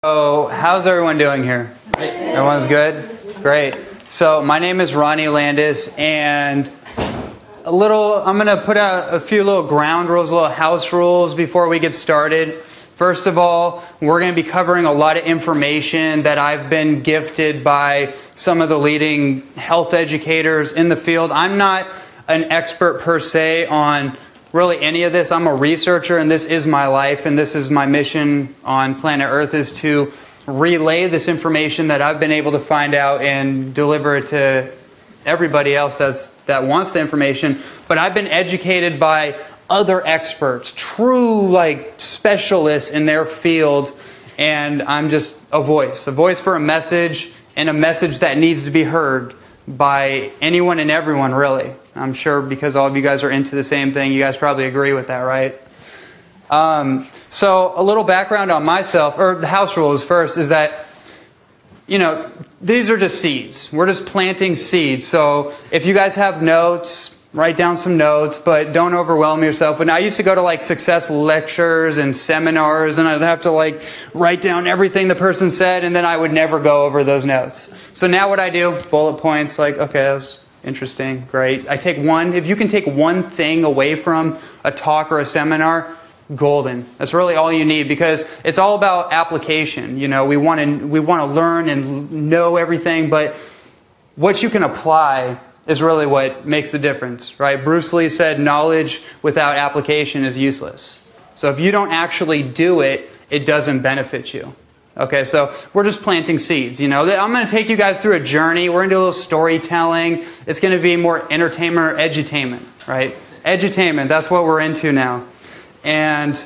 So, how's everyone doing here? Everyone's good? Great. So, my name is Ronnie Landis, and I'm going to put out a few little ground rules, little house rules before we get started. First of all, we're going to be covering a lot of information that I've been gifted by some of the leading health educators in the field. I'm not an expert per se on really any of this. I'm a researcher, and this is my life, and this is my mission on planet Earth, is to relay this information that I've been able to find out and deliver it to everybody else that wants the information. But I've been educated by other experts, true specialists in their field, and I'm just a voice for a message, and a message that needs to be heard by anyone and everyone, really. I'm sure because all of you guys are into the same thing, you guys probably agree with that, right? So a little background on myself, or the house rules first, is that, these are just seeds. We're just planting seeds. So if you guys have notes, write down some notes, but don't overwhelm yourself. When I used to go to success lectures and seminars, and I'd have to write down everything the person said, and then I would never go over those notes. So now what I do, bullet points, okay, that was interesting, great. I take one. If you can take one thing away from a talk or a seminar, golden. That's really all you need, because it's all about application. We want to learn and know everything, but what you can apply is really what makes the difference, right? Bruce Lee said, knowledge without application is useless. So if you don't actually do it, it doesn't benefit you. Okay, so we're just planting seeds. I'm going to take you guys through a journey. We're going to do a little storytelling. It's going to be more entertainment or edutainment, right? Edutainment, that's what we're into now. And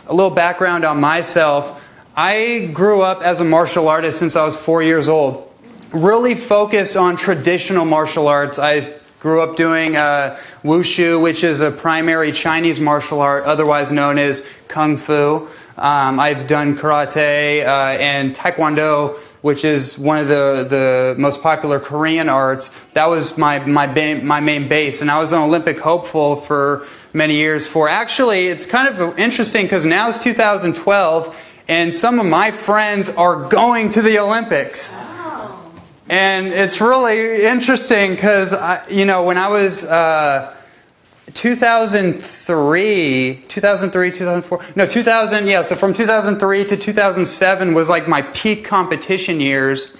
a little background on myself. I grew up as a martial artist since I was 4 years old. Really focused on traditional martial arts. I grew up doing wushu, which is a primary Chinese martial art, otherwise known as kung fu. I've done karate and taekwondo, which is one of the most popular Korean arts. That was my main base, and I was an Olympic hopeful for many years. Actually, it's kind of interesting because now it's 2012, and some of my friends are going to the Olympics. And it's really interesting because, when I was 2003, 2004, no, 2000, yeah, so from 2003 to 2007 was my peak competition years.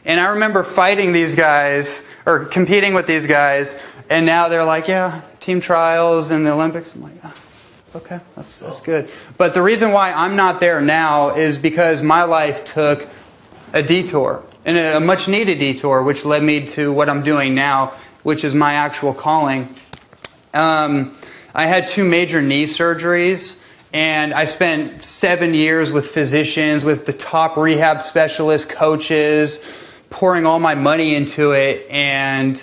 And I remember fighting these guys, or competing with these guys, and now they're yeah, team trials and the Olympics. I'm okay, that's good. But the reason why I'm not there now is because my life took a detour, and a much needed detour, which led me to what I'm doing now, which is my actual calling. I had 2 major knee surgeries, and I spent 7 years with physicians, with the top rehab specialists, coaches, pouring all my money into it, and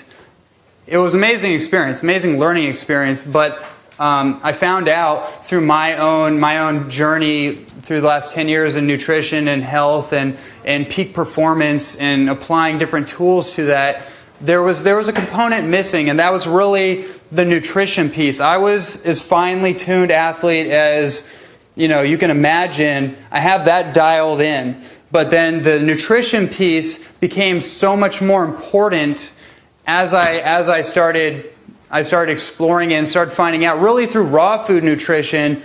it was an amazing experience, amazing learning experience. But I found out through my own journey through the last 10 years in nutrition and health and peak performance and applying different tools to that, there was a component missing, and that was really the nutrition piece. I was as finely tuned athlete as you can imagine. I have that dialed in, but then the nutrition piece became so much more important as I started exploring it and started finding out. Really through raw food nutrition,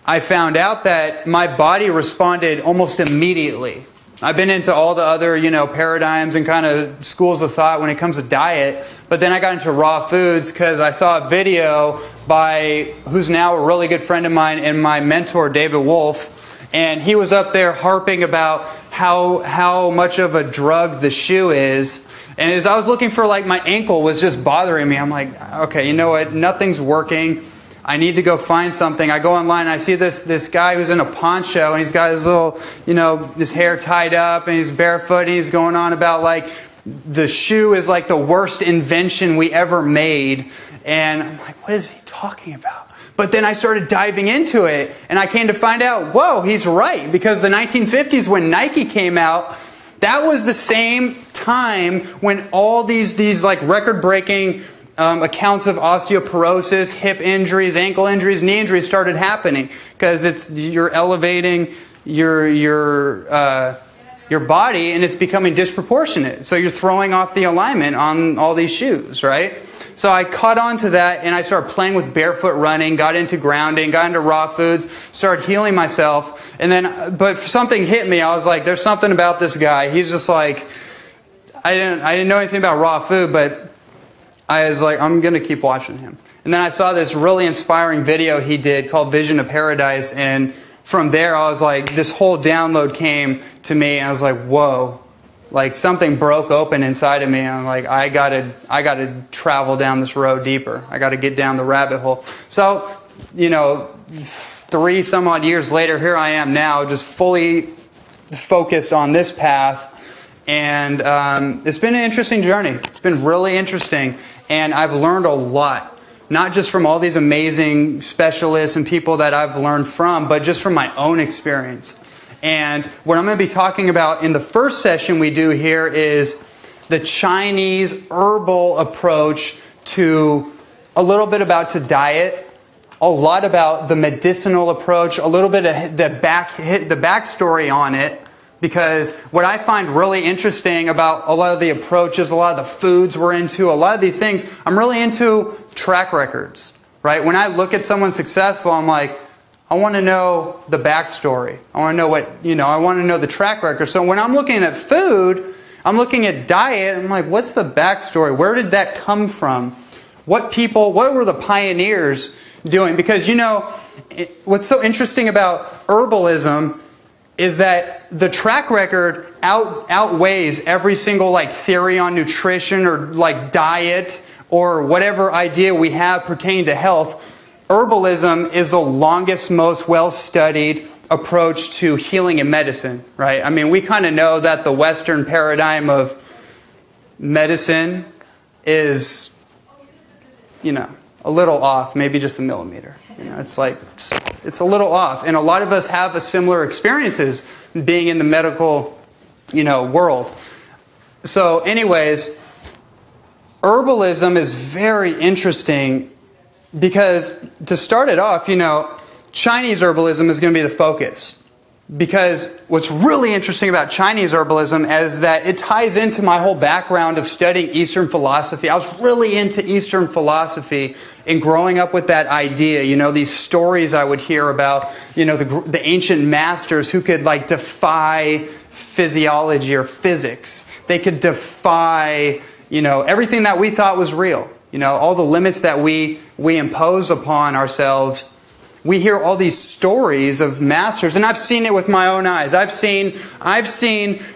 I found out that my body responded almost immediately. I've been into all the other, paradigms and kind of schools of thought when it comes to diet, but then I got into raw foods because I saw a video by who's now a really good friend of mine and my mentor, David Wolf, and he was up there harping about how much of a drug the shoe is. And as I was looking for my ankle was just bothering me, I'm okay, you know what, nothing's working. I need to go find something. I go online and I see this guy who's in a poncho, and he's got his little, his hair tied up, and he's barefoot, and he's going on about the shoe is the worst invention we ever made. And I'm what is he talking about? But then I started diving into it, and I came to find out, whoa, he's right. Because the 1950s when Nike came out, that was the same time when all these record-breaking accounts of osteoporosis, hip injuries, ankle injuries, knee injuries started happening because you're elevating your your body and it's becoming disproportionate. So you're throwing off the alignment on all these shoes, right? So I caught on to that and I started playing with barefoot running, got into grounding, got into raw foods, started healing myself. And then, but something hit me. I was like, there's something about this guy. He's just like, I didn't know anything about raw food, but I was like, I'm going to keep watching him. And then I saw this really inspiring video he did called Vision of Paradise. And from there, I was like, this whole download came to me. And I was like, whoa. Like something broke open inside of me. And I'm like, I gotta travel down this road deeper. I got to get down the rabbit hole. So, you know, 3 some odd years later, here I am now, just fully focused on this path. And it's been an interesting journey. It's been really interesting. And I've learned a lot. Not just from all these amazing specialists and people that I've learned from, but just from my own experience. And what I'm going to be talking about in the first session we do here is the Chinese herbal approach to a little bit about to diet, a lot about the medicinal approach, a little bit of the backstory on it. Because what I find really interesting about a lot of the approaches, a lot of the foods we're into, a lot of these things, I'm really into track records, right? When I look at someone successful, I'm like, I want to know the backstory. I want to know I want to know the track record. So when I'm looking at food, I'm looking at diet, I'm like, what's the backstory? Where did that come from? What were the pioneers doing? Because, what's so interesting about herbalism is that the track record outweighs every single theory on nutrition or diet or whatever idea we have pertaining to health. Herbalism is the longest, most well-studied approach to healing and medicine, right? I mean, we kind of know that the Western paradigm of medicine is, a little off, maybe just a millimeter. It's a little off. And a lot of us have a similar experiences being in the medical, world. So anyways, herbalism is very interesting because to start it off, Chinese herbalism is going to be the focus. Because what's really interesting about Chinese herbalism is that it ties into my whole background of studying Eastern philosophy. I was really into Eastern philosophy and growing up with that idea. These stories I would hear about, the ancient masters who could defy physiology or physics. They could defy, everything that we thought was real. All the limits that we impose upon ourselves. We hear all these stories of masters, and I've seen it with my own eyes. I've seen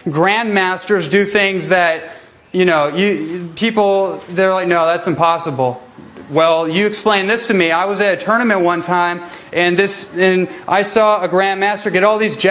grandmasters do things that, people, they're like, no, that's impossible. Well, you explain this to me. I was at a tournament one time, and I saw a grandmaster get all these empty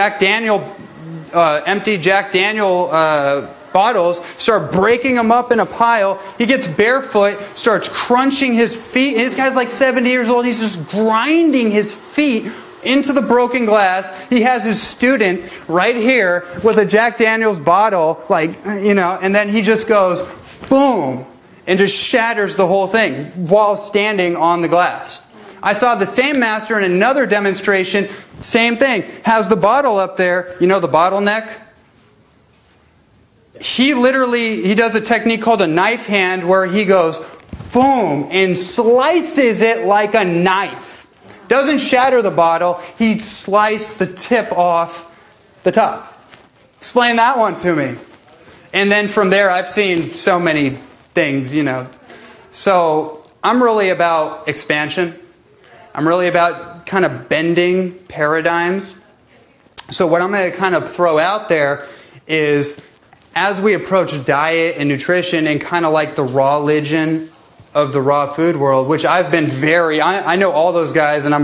Jack Daniel bottles, start breaking them up in a pile. He gets barefoot, starts crunching his feet. And this guy's 70 years old. He's just grinding his feet into the broken glass. He has his student right here with a Jack Daniels bottle, and then he just goes, boom, and just shatters the whole thing while standing on the glass. I saw the same master in another demonstration, same thing. Has the bottle up there, the bottleneck? He does a technique called a knife hand where he goes, boom, and slices it like a knife. Doesn't shatter the bottle, he sliced the tip off the top. Explain that one to me. And then from there, I've seen so many things, So I'm really about expansion. I'm really about kind of bending paradigms. So what I'm going to kind of throw out there is, as we approach diet and nutrition and kind of the raw religion of the raw food world, which I've been I know all those guys, and I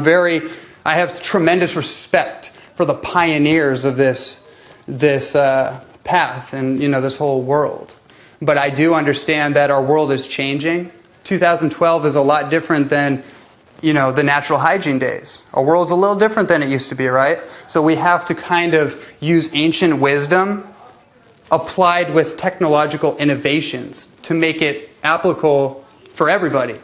have tremendous respect for the pioneers of this path and, this whole world. But I do understand that our world is changing. 2012 is a lot different than, the natural hygiene days. Our world's a little different than it used to be, right? So we have to kind of use ancient wisdom applied with technological innovations to make it applicable for everybody.